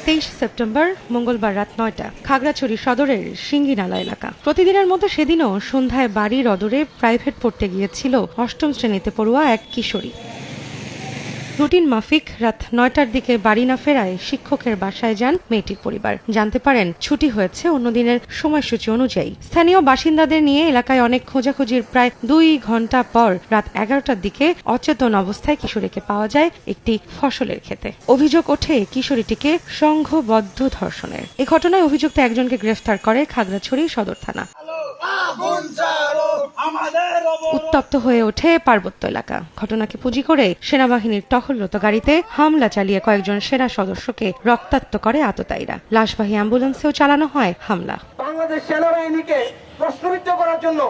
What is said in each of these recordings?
23 September মঙ্গলবার রাত ৯টা খাগড়াছড়ি সদরের সিঙ্গিনালা এলাকা। প্রতিদিনের মতো সেদিনও সন্ধ্যায় বাড়ির অদূরে প্রাইভেট পড়তে গিয়েছিল অষ্টম শ্রেণীতে পড়ুয়া এক কিশোরী। রুটিন মাফিক রাত ৯টার দিকে বাড়ি না ফেরায় শিক্ষকের বাসায় যান মেয়েটির পরিবার। জানতে পারেন ছুটি হয়েছে অন্যদিনের সময়সূচি অনুযায়ী। স্থানীয় বাসিন্দাদের নিয়ে এলাকায় অনেক খোঁজাখুঁজির প্রায় ২ ঘণ্টা পর রাত ১১টার দিকে অচেতন অবস্থায় কিশোরীকে পাওয়া যায় একটি ফসলের ক্ষেতে। অভিযোগ ওঠে কিশোরীটিকে সংঘবদ্ধ ধর্ষণের। এ ঘটনায় অভিযুক্ত একজনকে গ্রেফতার করে খাগড়াছড়ি সদর থানা। উত্তপ্ত হয়ে ওঠে পার্বত্য এলাকা। ঘটনাকে পুঁজি করে সেনাবাহিনীর টহলরত গাড়িতে হামলা চালিয়ে কয়েকজন সেনা সদস্যকে রক্তাক্ত করে আততায়ীরা। লাশবাহী অ্যাম্বুলেন্সেও চালানো হয় হামলা। বাংলাদেশ সেনাবাহিনীকে প্রশ্নবিদ্ধ করার জন্য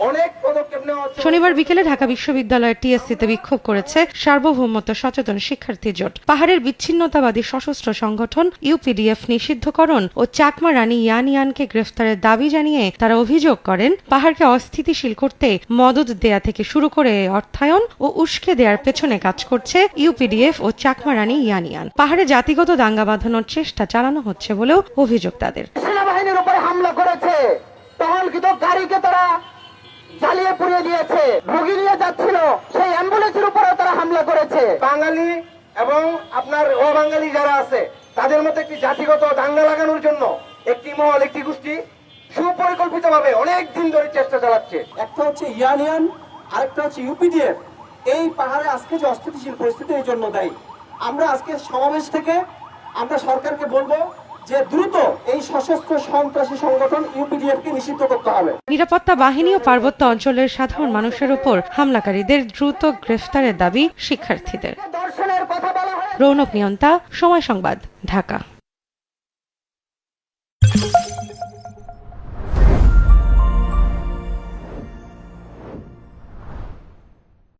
অনেক পদক্ষেপ নেওয়া হচ্ছে। শনিবার বিকেলে ঢাকা বিশ্ববিদ্যালয়ের টিএসসিতে বিক্ষোভ করেছে সার্বভৌমত্ব সচেতন শিক্ষার্থী জোট। পাহাড়ের বিচ্ছিন্নতাবাদী সশস্ত্র সংগঠন ইউপিডিএফ নিষিদ্ধকরণ ও চাকমা রানী ইয়ানিয়ানকে গ্রেফতারের দাবি জানিয়ে তারা অভিযোগ করেন, পাহাড়কে অস্থিতিশীল করতে মদদ দেয়া থেকে শুরু করে অর্থায়ন ও উস্কে দেওয়ার পেছনে কাজ করছে ইউপিডিএফ ও চাকমা রানী ইয়ানিয়ান। পাহাড়ে জাতিগত দাঙ্গা বাঁধানোর চেষ্টা চালানো হচ্ছে বলেও অভিযোগ তাদের। সেনাবাহিনীর উপরে হামলা করেছে, টহলকৃত গাড়িকে তারা জ্বালিয়ে পুড়িয়ে দিয়েছে, রোগী নিয়ে যাচ্ছিল সেই অ্যাম্বুলেন্সের উপরে তারা হামলা করেছে। বাঙালি এবং আপনার অবাঙালি যারা আছে তাদের মধ্যে একটি জাতিগত দাঙ্গা লাগানোর জন্য একটি মহল, একটি গোষ্ঠী সুপরিকল্পিতভাবে অনেক দিন ধরে চেষ্টা চালাচ্ছে। একটা হচ্ছে ইয়ানিয়ান, আরেকটা হচ্ছে ইউপিডিএফ। এই পাহাড়ে আজকে যে অস্থিতিশীল পরিস্থিতি এই জন্য দায়ী। আমরা আজকে সমাবেশ থেকে আমরা সরকারকে বলবো যে দ্রুত এই সশস্ত্র সন্ত্রাসী সংগঠন ইউপিডিএফকে নিষিদ্ধ করতে হবে। নিরাপত্তা বাহিনী ও পার্বত্য অঞ্চলের সাধারণ মানুষের উপর হামলাকারীদের দ্রুত গ্রেফতারের দাবি শিক্ষার্থীদের। রৌনক নিয়ন্তা, সময় সংবাদ, ঢাকা।